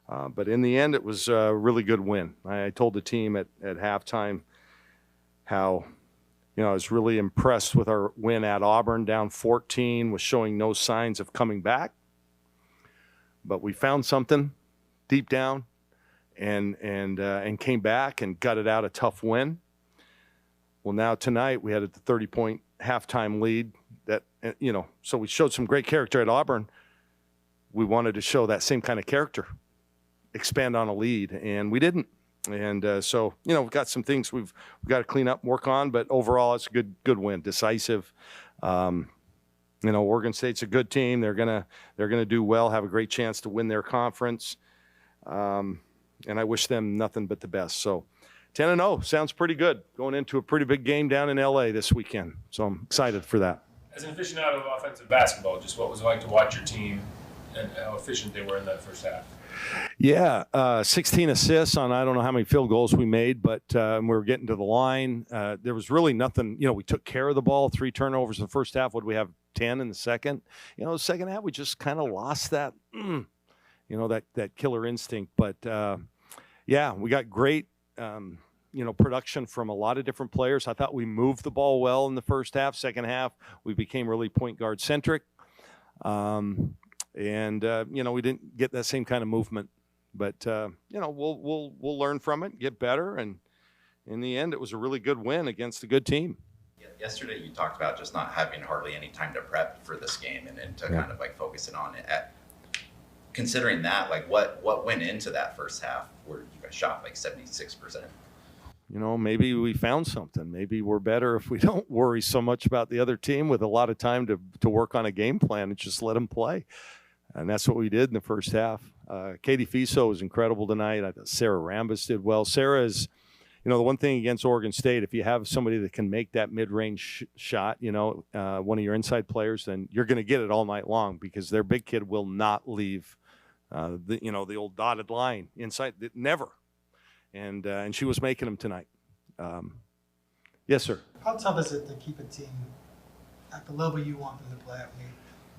But in the end, it was a really good win. I told the team at halftime how, I was really impressed with our win at Auburn, down 14, was showing no signs of coming back. But we found something deep down and came back and gutted out a tough win. Well, now tonight we had a 30-point halftime lead that, so we showed some great character at Auburn. We wanted to show that same kind of character, expand on a lead, and we didn't. And so, we've got some things we've got to clean up and work on, but overall it's a good win, decisive. Oregon State's a good team. They're gonna do well, have a great chance to win their conference. And I wish them nothing but the best. So 10-0 sounds pretty good going into a pretty big game down in LA this weekend. So I'm excited for that. As an aficionado of offensive basketball, just what was it like to watch your team and how efficient they were in that first half? Yeah, 16 assists on I don't know how many field goals we made, but we were getting to the line. There was really nothing. We took care of the ball, 3 turnovers in the first half. What did we have, 10 in the second? The second half we just kind of lost that, that killer instinct. But, yeah, we got great, production from a lot of different players. I thought we moved the ball well in the first half. Second half, we became really point guard centric. And we didn't get that same kind of movement. But, we'll learn from it, get better. And in the end, it was a really good win against a good team. Yesterday, you talked about just not having hardly any time to prep for this game and to kind of focusing on it. Considering that, what went into that first half where you guys shot 76%? Maybe we found something. Maybe we're better if we don't worry so much about the other team with a lot of time to work on a game plan and just let them play. And that's what we did in the first half. Katie Fiso was incredible tonight. I thought Sarah Rambis did well. Sarah is, the one thing against Oregon State, if you have somebody that can make that mid-range shot, one of your inside players, then you're going to get it all night long because their big kid will not leave the old dotted line inside. Never. And she was making them tonight. Yes, sir. How tough is it to keep a team at the level you want them to play at?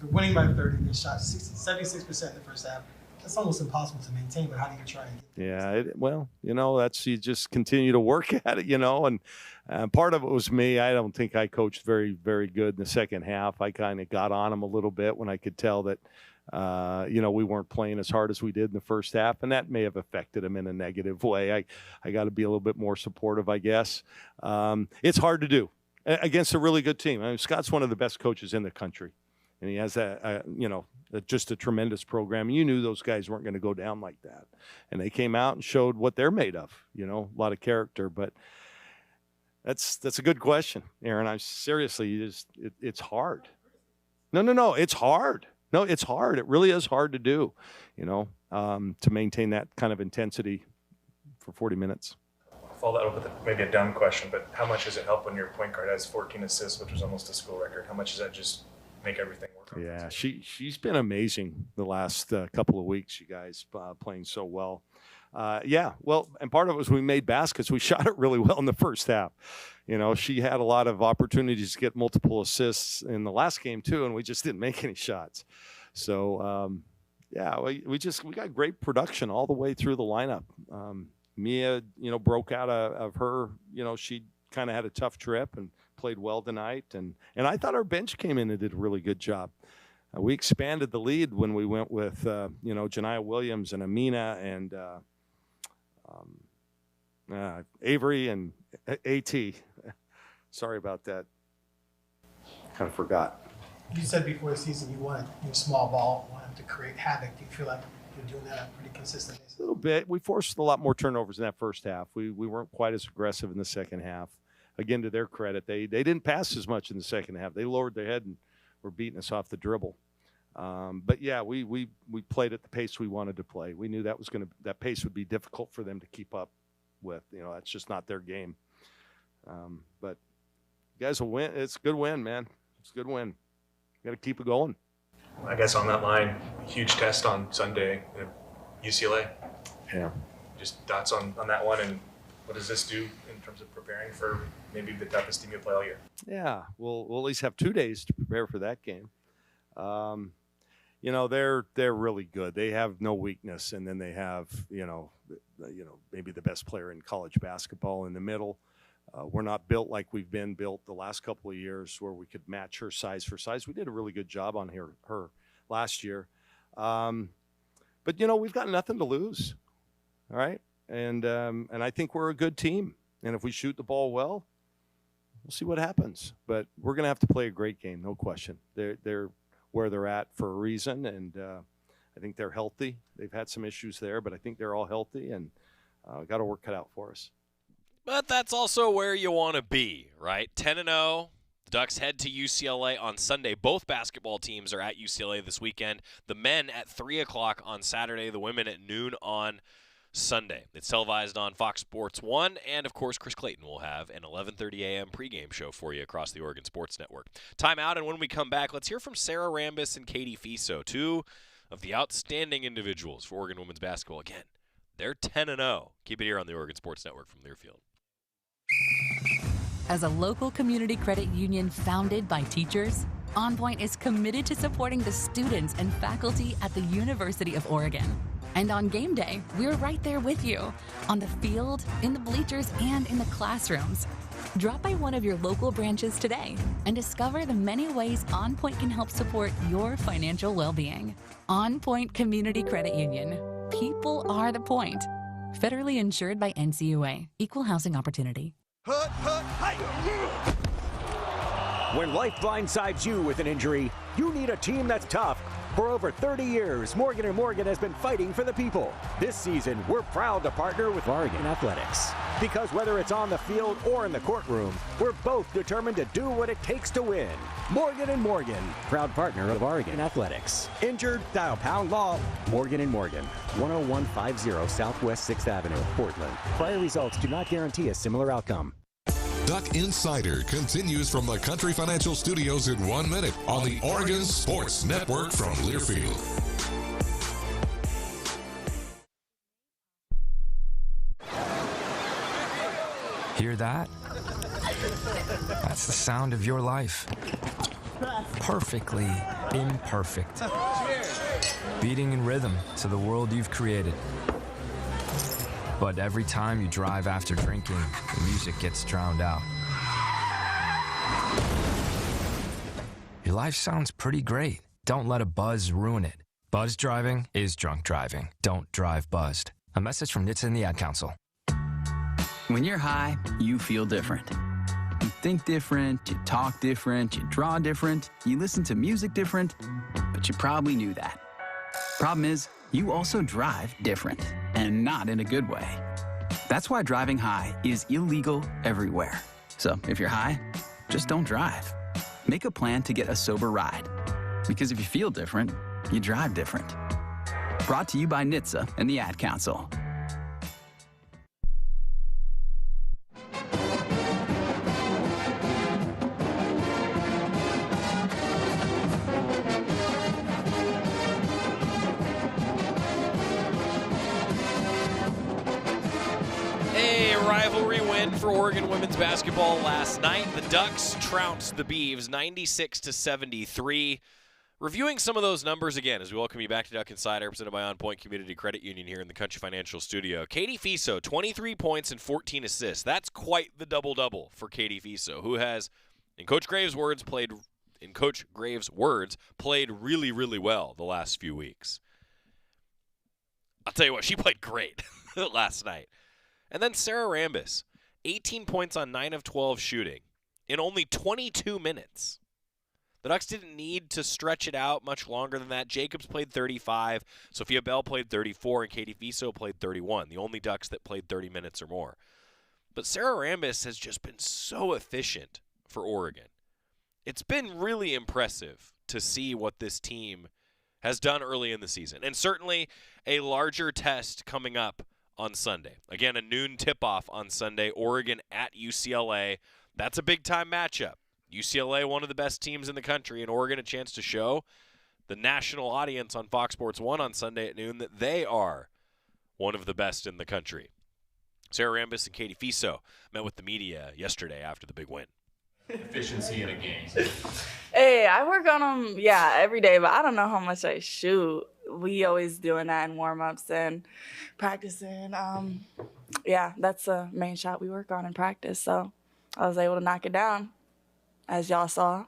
You're winning by 30, they shot 76% in the first half. That's almost impossible to maintain, but how do you try and get that's you just continue to work at it, and part of it was me. I don't think I coached very, very good in the second half. I kind of got on them a little bit when I could tell that, we weren't playing as hard as we did in the first half, and that may have affected them in a negative way. I got to be a little bit more supportive, I guess. It's hard to do against a really good team. I mean, Scott's one of the best coaches in the country. And he has just a tremendous program. You knew those guys weren't going to go down like that. And they came out and showed what they're made of, a lot of character. But that's a good question, Aaron. I'm seriously, it's hard. No, it's hard. No, it's hard. It really is hard to do, to maintain that kind of intensity for 40 minutes. I'll follow that up with maybe a dumb question, but how much does it help when your point guard has 14 assists, which was almost a school record? How much does that just make everything work? Yeah, she's been amazing the last couple of weeks, you guys, playing so well. Yeah, well, and part of it was we made baskets. We shot it really well in the first half. You know, she had a lot of opportunities to get multiple assists in the last game too, and we just didn't make any shots. So, yeah, we got great production all the way through the lineup. Mia, broke out of her. She kind of had a tough trip and played well tonight. And I thought our bench came in and did a really good job. We expanded the lead when we went with, Janiah Williams and Amina and Avery and A.T. Sorry about that. Kind of forgot. You said before the season you wanted small ball, wanted to create havoc. Do you feel like you're doing that on a pretty consistent basis? A little bit. We forced a lot more turnovers in that first half. We weren't quite as aggressive in the second half. Again, to their credit, they didn't pass as much in the second half. They lowered their head and were beating us off the dribble. But yeah, we played at the pace we wanted to play. We knew that pace would be difficult for them to keep up with. That's just not their game. But you guys will win. It's a good win, man. It's a good win. Got to keep it going. I guess on that line, huge test on Sunday, UCLA. Yeah. Just thoughts on that one, and what does this do in terms of preparing for maybe the toughest team you play all year? Yeah, we'll at least have 2 days to prepare for that game. They're really good. They have no weakness, and then they have maybe the best player in college basketball in the middle. We're not built like we've been built the last couple of years where we could match her size for size. We did a really good job on her last year. But we've got nothing to lose. All right. And I think we're a good team. And if we shoot the ball well, we'll see what happens. But we're going to have to play a great game, no question. They're where they're at for a reason. And I think they're healthy. They've had some issues there, but I think they're all healthy and got our work cut out for us. But that's also where you want to be, right? 10-0. The Ducks head to UCLA on Sunday. Both basketball teams are at UCLA this weekend. The men at 3 o'clock on Saturday. The women at noon on Sunday. It's televised on Fox Sports 1. And, of course, Chris Clayton will have an 11:30 a.m. pregame show for you across the Oregon Sports Network. Timeout, and when we come back, let's hear from Sarah Rambis and Katie Fiso, two of the outstanding individuals for Oregon women's basketball. Again, they're 10-0. Keep it here on the Oregon Sports Network from Learfield. As a local community credit union founded by teachers, OnPoint is committed to supporting the students and faculty at the University of Oregon. And on game day, we're right there with you, on the field, in the bleachers, and in the classrooms. Drop by one of your local branches today and discover the many ways OnPoint can help support your financial well-being. OnPoint Community Credit Union. People are the point. Federally insured by NCUA. Equal housing opportunity. When life blindsides you with an injury, you need a team that's tough. For over 30 years, Morgan & Morgan has been fighting for the people. This season, we're proud to partner with Oregon Athletics. Because whether it's on the field or in the courtroom, we're both determined to do what it takes to win. Morgan & Morgan, proud partner of Oregon Athletics. Injured? Dial pound law. Morgan & Morgan, 10150 Southwest 6th Avenue, Portland. Prior results do not guarantee a similar outcome. Duck Insider continues from the Country Financial Studios in 1 minute on the Oregon Sports Network from Learfield. Hear that? That's the sound of your life. Perfectly imperfect. Beating in rhythm to the world you've created. But every time you drive after drinking, the music gets drowned out. Your life sounds pretty great. Don't let a buzz ruin it. Buzz driving is drunk driving. Don't drive buzzed. A message from NHTSA and the Ad Council. When you're high, you feel different. You think different, you talk different, you draw different, you listen to music different, but you probably knew that. Problem is, you also drive different, and not in a good way. That's why driving high is illegal everywhere. So if you're high, just don't drive. Make a plan to get a sober ride. Because if you feel different, you drive different. Brought to you by NHTSA and the Ad Council. rivalry win for Oregon women's basketball last night. The Ducks trounced the Beavs 96-73. Reviewing some of those numbers again as we welcome you back to Duck Insider, presented by OnPoint Community Credit Union here in the Country Financial Studio. Katie Fiso, 23 points and 14 assists. That's quite the double-double for Katie Fiso, who has, in Coach Graves' words, played really, really well the last few weeks. I'll tell you what, she played great last night. And then Sarah Rambis, 18 points on 9 of 12 shooting in only 22 minutes. The Ducks didn't need to stretch it out much longer than that. Jacobs played 35, Sophia Bell played 34, and Katie Fiso played 31, the only Ducks that played 30 minutes or more. But Sarah Rambis has just been so efficient for Oregon. It's been really impressive to see what this team has done early in the season, and certainly a larger test coming up on Sunday. Again, a noon tip-off on Sunday, Oregon at UCLA. That's a big-time matchup. UCLA, one of the best teams in the country, and Oregon a chance to show the national audience on Fox Sports 1 on Sunday at noon that they are one of the best in the country. Sarah Rambis and Katie Fiso met with the media yesterday after the big win. Efficiency in a game. Hey, I work on them, every day, but I don't know how much I shoot. We always doing that in warm-ups and practicing. That's the main shot we work on in practice, so I was able to knock it down, as y'all saw.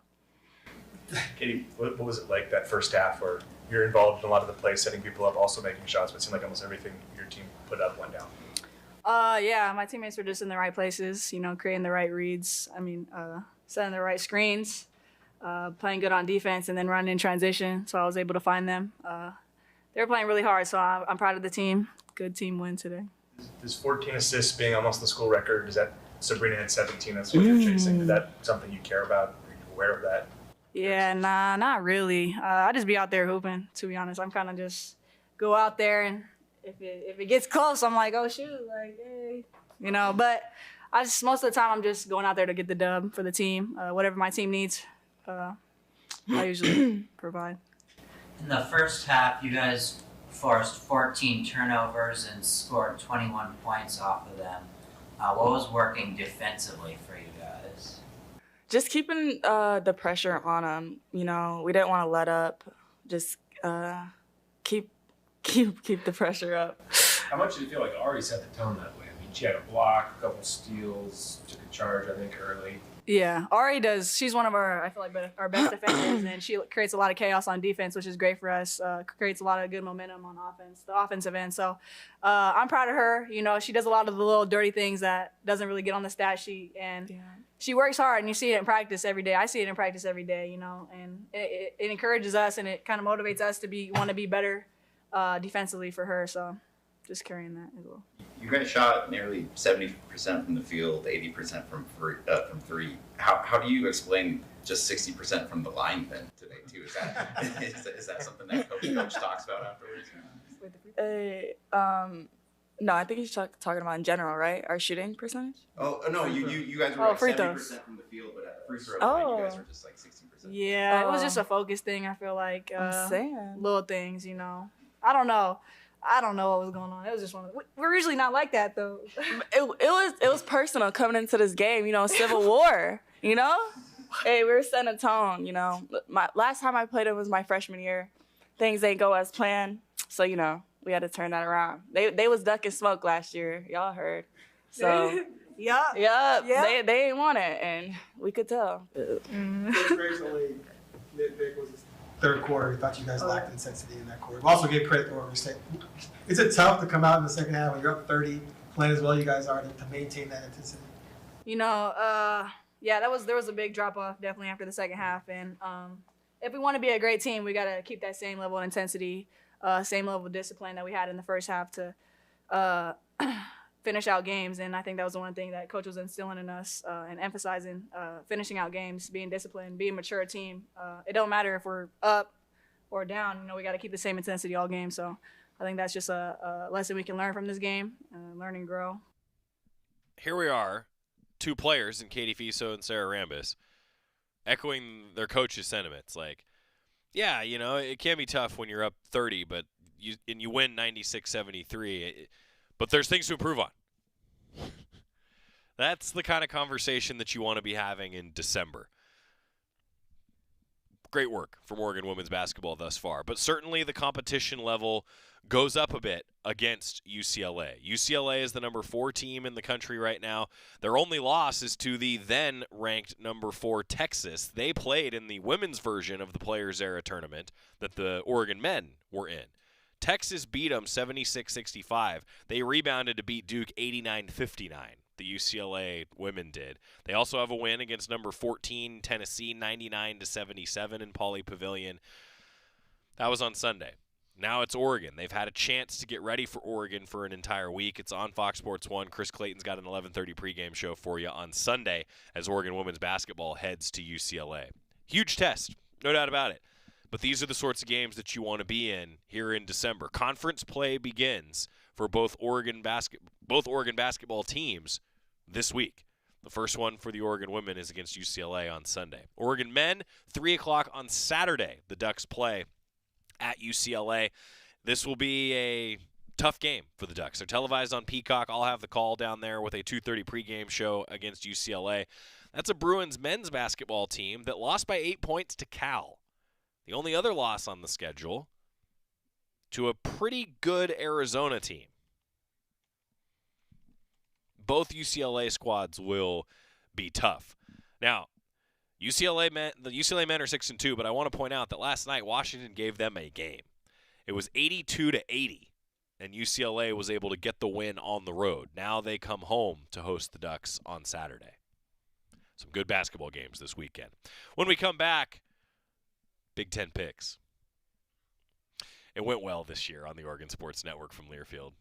Katie, what was it like that first half where you're involved in a lot of the plays, setting people up, also making shots, but it seemed like almost everything your team put up went down? My teammates were just in the right places, creating the right reads. Setting the right screens, playing good on defense, and then running in transition. So I was able to find them. They were playing really hard, so I'm proud of the team. Good team win today. Does 14 assists being almost the school record, is that Sabrina had 17, that's what you're chasing? Is that something you care about? Are you aware of that? Yeah, nah, not really. I just be out there hooping, to be honest. I'm kind of just go out there, and if it gets close, I'm like, oh, shoot, like, hey. But most of the time I'm just going out there to get the dub for the team. Whatever my team needs, I usually provide. In the first half, you guys forced 14 turnovers and scored 21 points off of them. What was working defensively for you guys? Just keeping the pressure on them. We didn't want to let up. Just keep the pressure up. How much did you feel like Ari set the tone that way? She had a block, a couple steals, took a charge, I think, early. Yeah, Ari does. She's one of our best defenders, and she creates a lot of chaos on defense, which is great for us. Creates a lot of good momentum on offense, the offensive end. So I'm proud of her. She does a lot of the little dirty things that doesn't really get on the stat sheet, and she works hard, and you see it in practice every day. I see it in practice every day, and it encourages us, and it kind of motivates us to want to be better defensively for her. So just carrying that as well. You guys shot nearly 70% from the field, 80% from three. How do you explain just 60% from the line then today too? Is that something that coach talks about afterwards? No, I think he's talking about in general, right? Our shooting percentage. Oh no, you guys were free 70% throws from the field, but at the free throw line, you guys were just like 60%. Yeah, it was just a focus thing. I feel like I'm saying little things, I don't know. I don't know what was going on. It was just one of we're usually not like that though. It was personal coming into this game, Civil War, Hey, we were setting a tone, My last time I played it was my freshman year. Things ain't go as planned. So, we had to turn that around. They was ducking smoke last year. Y'all heard. So Yup. They ain't want it, and we could tell. Coach Graves' only nitpick was his third quarter. He thought you guys lacked intensity in that quarter. We also give credit to Oregon State. Is it tough to come out in the second half when you're up 30, playing as well you guys are, to maintain that intensity? There was a big drop off definitely after the second half, and if we want to be a great team, we got to keep that same level of intensity, same level of discipline that we had in the first half to finish out games. And I think that was the one thing that coach was instilling in us and emphasizing, finishing out games, being disciplined, being a mature team. It don't matter if we're up or down. We got to keep the same intensity all game. So I think that's just a lesson we can learn from this game, learn and grow. Here we are, two players in Katie Fiso and Sarah Rambis, echoing their coach's sentiments. Like, yeah, it can be tough when you're up 30, but you win 96-73. But there's things to improve on. That's the kind of conversation that you want to be having in December. Great work from Oregon women's basketball thus far, but certainly the competition level goes up a bit against UCLA. UCLA is the number 4 team in the country right now. Their only loss is to the then-ranked number 4 Texas. They played in the women's version of the Players Era tournament that the Oregon men were in. Texas beat them 76-65. They rebounded to beat Duke 89-59. The UCLA women did. They also have a win against number 14 Tennessee 99-77 in Pauley Pavilion. That was on Sunday. Now it's Oregon. They've had a chance to get ready for Oregon for an entire week. It's on Fox Sports 1. Chris Clayton's got an 11:30 pregame show for you on Sunday as Oregon women's basketball heads to UCLA. Huge test, no doubt about it. But these are the sorts of games that you want to be in here in December. Conference play begins for both Oregon basketball teams this week. The first one for the Oregon women is against UCLA on Sunday. Oregon men, 3 o'clock on Saturday. The Ducks play at UCLA. This will be a tough game for the Ducks. They're televised on Peacock. I'll have the call down there with a 2:30 pregame show against UCLA. That's a Bruins men's basketball team that lost by 8 points to Cal. The only other loss on the schedule to a pretty good Arizona team. Both UCLA squads will be tough. Now, the UCLA men are 6-2, but I want to point out that last night Washington gave them a game. It was 82-80, and UCLA was able to get the win on the road. Now they come home to host the Ducks on Saturday. Some good basketball games this weekend. When we come back, Big Ten picks. It went well this year on the Oregon Sports Network from Learfield.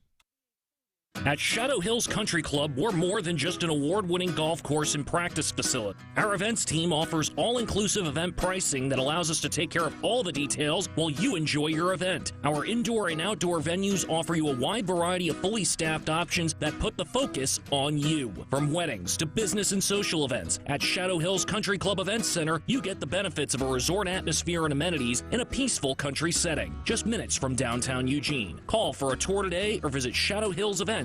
At Shadow Hills Country Club, we're more than just an award-winning golf course and practice facility. Our events team offers all-inclusive event pricing that allows us to take care of all the details while you enjoy your event. Our indoor and outdoor venues offer you a wide variety of fully staffed options that put the focus on you. From weddings to business and social events, at Shadow Hills Country Club Events Center, you get the benefits of a resort atmosphere and amenities in a peaceful country setting, just minutes from downtown Eugene. Call for a tour today or visit shadowhillsevents.com.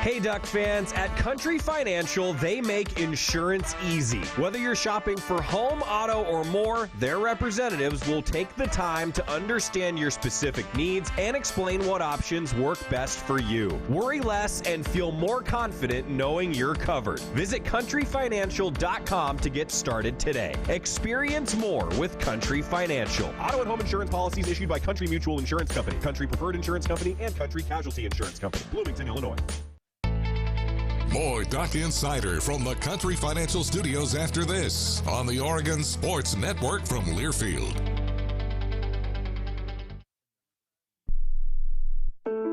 Hey Duck fans, at Country Financial, they make insurance easy. Whether you're shopping for home, auto, or more, their representatives will take the time to understand your specific needs and explain what options work best for you. Worry less and feel more confident knowing you're covered. Visit countryfinancial.com to get started today. Experience more with Country Financial. Auto and home insurance policies issued by Country Mutual Insurance Company, Country Preferred Insurance Company, and Country Casualty Insurance Company, Bloomington, Illinois. More Duck Insider from the Country Financial Studios after this on the Oregon Sports Network from Learfield.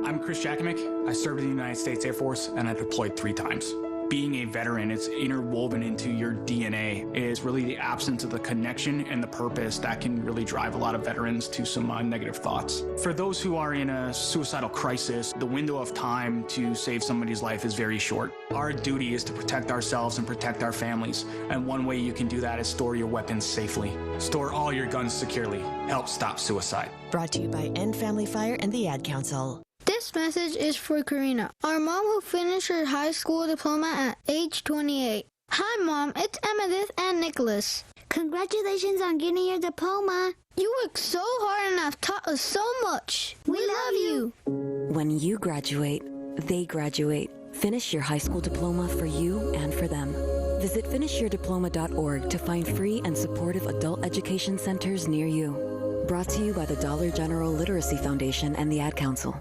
I'm Chris Jakimick. I served in the United States Air Force and I deployed 3 times. Being a veteran, it's interwoven into your DNA. It is really the absence of the connection and the purpose that can really drive a lot of veterans to some negative thoughts. For those who are in a suicidal crisis, the window of time to save somebody's life is very short. Our duty is to protect ourselves and protect our families. And one way you can do that is store your weapons safely. Store all your guns securely. Help stop suicide. Brought to you by End Family Fire and the Ad Council. This message is for Karina, our mom who finished her high school diploma at age 28. Hi, Mom. It's Emmettith and Nicholas. Congratulations on getting your diploma. You worked so hard and have taught us so much. We love you. When you graduate, they graduate. Finish your high school diploma for you and for them. Visit finishyourdiploma.org to find free and supportive adult education centers near you. Brought to you by the Dollar General Literacy Foundation and the Ad Council.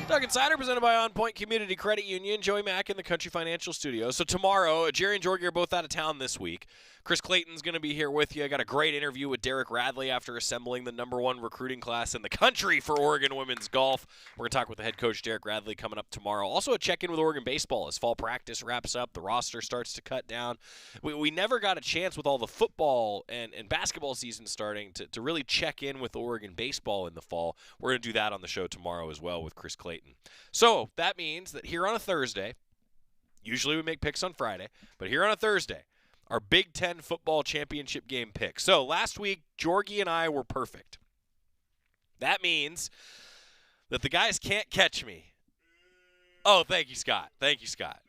Duck Insider presented by OnPoint Community Credit Union. Joey Mack in the Country Financial Studios. So tomorrow, Jerry and Jorgie are both out of town this week. Chris Clayton's going to be here with you. I got a great interview with Derek Radley after assembling the #1 recruiting class in the country for Oregon women's golf. We're going to talk with the head coach, Derek Radley, coming up tomorrow. Also a check-in with Oregon baseball as fall practice wraps up. The roster starts to cut down. We never got a chance with all the football and basketball season starting to really check in with Oregon baseball in the fall. We're going to do that on the show tomorrow as well with Chris Clayton. So that means that here on a Thursday, usually we make picks on Friday, but here on a Thursday, our Big Ten football championship game pick. So last week, Georgie and I were perfect. That means that the guys can't catch me. Oh, thank you, Scott. Thank you, Scott.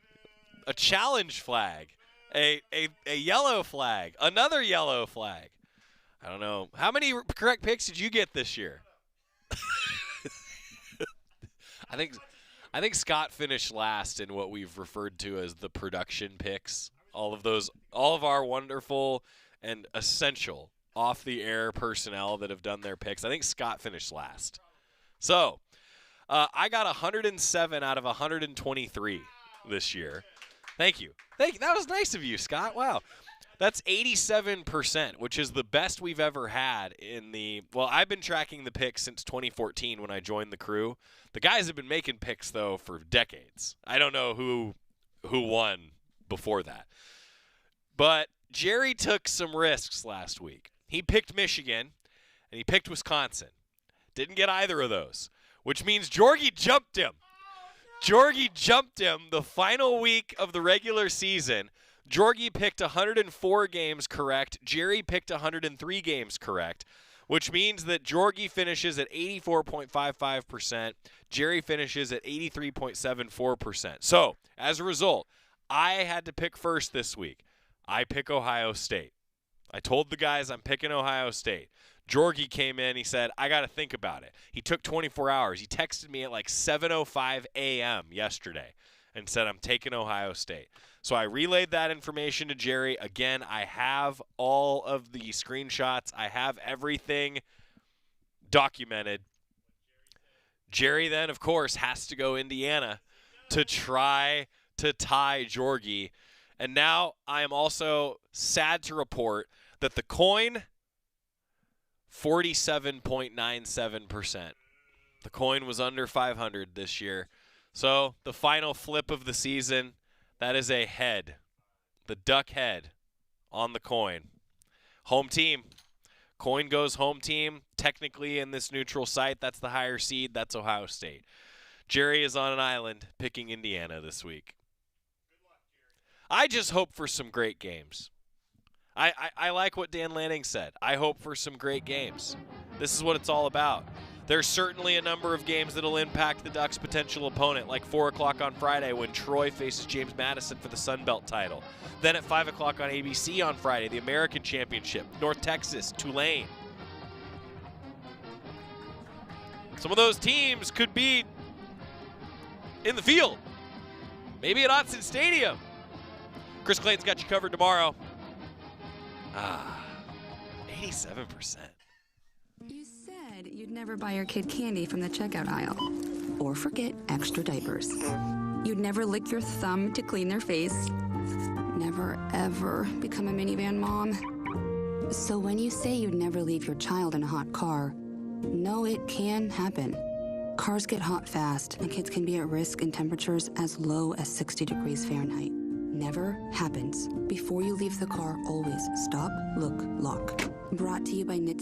A challenge flag, a yellow flag, another yellow flag. I don't know. How many correct picks did you get this year? I think Scott finished last in what we've referred to as the production picks. All of our wonderful and essential off-the-air personnel that have done their picks. I think Scott finished last. So, I got 107 out of 123 this year. Thank you. That was nice of you, Scott. Wow. That's 87%, which is the best we've ever had I've been tracking the picks since 2014 when I joined the crew. The guys have been making picks, though, for decades. I don't know who won before that. But Jerry took some risks last week. He picked Michigan, and he picked Wisconsin. Didn't get either of those, which means Georgie jumped him. Georgie jumped him the final week of the regular season. Georgie picked 104 games correct. Jerry picked 103 games correct, which means that Georgie finishes at 84.55%. Jerry finishes at 83.74%. So, as a result, I had to pick first this week. I pick Ohio State. I told the guys I'm picking Ohio State. Georgie came in. He said, I got to think about it. He took 24 hours. He texted me at like 7:05 a.m. yesterday and said, I'm taking Ohio State. So I relayed that information to Jerry. Again, I have all of the screenshots. I have everything documented. Jerry then, of course, has to go Indiana to try to tie Georgie. And now I am also sad to report that the coin, 47.97%. The coin was under 500 this year. So the final flip of the season, that is a head. The duck head on the coin. Home team. Coin goes home team. Technically in this neutral site, that's the higher seed. That's Ohio State. Jerry is on an island picking Indiana this week. I just hope for some great games. I like what Dan Lanning said. I hope for some great games. This is what it's all about. There's certainly a number of games that will impact the Ducks' potential opponent, like 4 o'clock on Friday when Troy faces James Madison for the Sun Belt title. Then at 5 o'clock on ABC on Friday, the American Championship, North Texas, Tulane. Some of those teams could be in the field. Maybe at Autzen Stadium. Chris Clayton's got you covered tomorrow. 87%. You said you'd never buy your kid candy from the checkout aisle. Or forget extra diapers. You'd never lick your thumb to clean their face. Never, ever become a minivan mom. So when you say you'd never leave your child in a hot car, no, it can happen. Cars get hot fast, and kids can be at risk in temperatures as low as 60 degrees Fahrenheit. Never happens. Before you leave the car, always stop, look, lock. Brought to you by Knits.